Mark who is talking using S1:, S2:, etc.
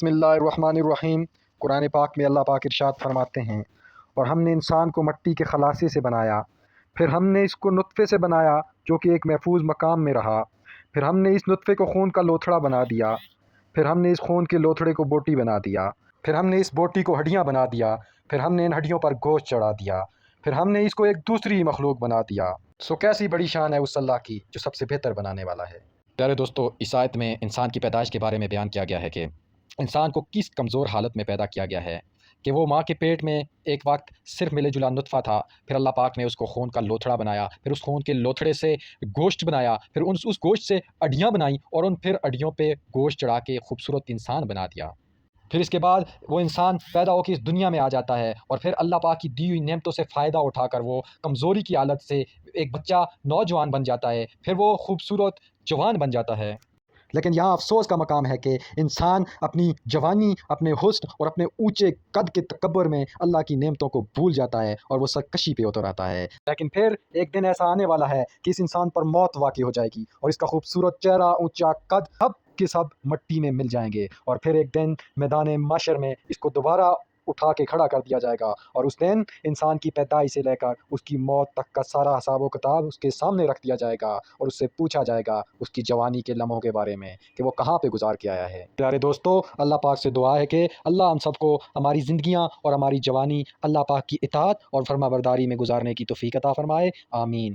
S1: بسم اللہ الرحمن الرحیم۔ قرآن پاک میں اللہ پاک ارشاد فرماتے ہیں، اور ہم نے انسان کو مٹی کے خلاصے سے بنایا، پھر ہم نے اس کو نطفے سے بنایا جو کہ ایک محفوظ مقام میں رہا، پھر ہم نے اس نطفے کو خون کا لوتھڑا بنا دیا، پھر ہم نے اس خون کے لوتھڑے کو بوٹی بنا دیا، پھر ہم نے اس بوٹی کو ہڈیاں بنا دیا، پھر ہم نے ان ہڈیوں پر گوشت چڑھا دیا، پھر ہم نے اس کو ایک دوسری مخلوق بنا دیا۔ کیسی بڑی شان ہے اس اللہ کی جو سب سے بہتر بنانے والا ہے۔
S2: پیارے دوستو، اس آیت میں انسان کی پیدائش کے بارے میں بیان کیا گیا ہے کہ انسان کو کس کمزور حالت میں پیدا کیا گیا ہے کہ وہ ماں کے پیٹ میں ایک وقت صرف ملے جلا نطفہ تھا، پھر اللہ پاک نے اس کو خون کا لوتھڑا بنایا، پھر اس خون کے لوتھڑے سے گوشت بنایا، پھر اس گوشت سے اڈیاں بنائیں اور ان پھر اڈیوں پہ گوشت چڑھا کے خوبصورت انسان بنا دیا۔ پھر اس کے بعد وہ انسان پیدا ہو کے اس دنیا میں آ جاتا ہے، اور پھر اللہ پاک کی دی ہوئی نعمتوں سے فائدہ اٹھا کر وہ کمزوری کی حالت سے ایک بچہ نوجوان بن جاتا ہے، پھر وہ خوبصورت جوان بن جاتا ہے۔
S1: لیکن یہاں افسوس کا مقام ہے کہ انسان اپنی جوانی، اپنے حسن اور اپنے اونچے قد کے تکبر میں اللہ کی نعمتوں کو بھول جاتا ہے اور وہ سرکشی پہ اتر آتا ہے۔ لیکن پھر ایک دن ایسا آنے والا ہے کہ اس انسان پر موت واقع ہو جائے گی، اور اس کا خوبصورت چہرہ، اونچا قد، سب کے سب مٹی میں مل جائیں گے، اور پھر ایک دن میدان محشر میں اس کو دوبارہ اٹھا کے کھڑا کر دیا جائے گا، اور اس دن انسان کی پیدائش سے لے کر اس کی موت تک کا سارا حساب و کتاب اس کے سامنے رکھ دیا جائے گا، اور اس سے پوچھا جائے گا اس کی جوانی کے لمحوں کے بارے میں کہ وہ کہاں پہ گزار کے آیا ہے۔ پیارے دوستو، اللہ پاک سے دعا ہے کہ اللہ ہم سب کو ہماری زندگیاں اور ہماری جوانی اللہ پاک کی اطاعت اور فرما برداری میں گزارنے کی توفیق عطا فرمائے، آمین۔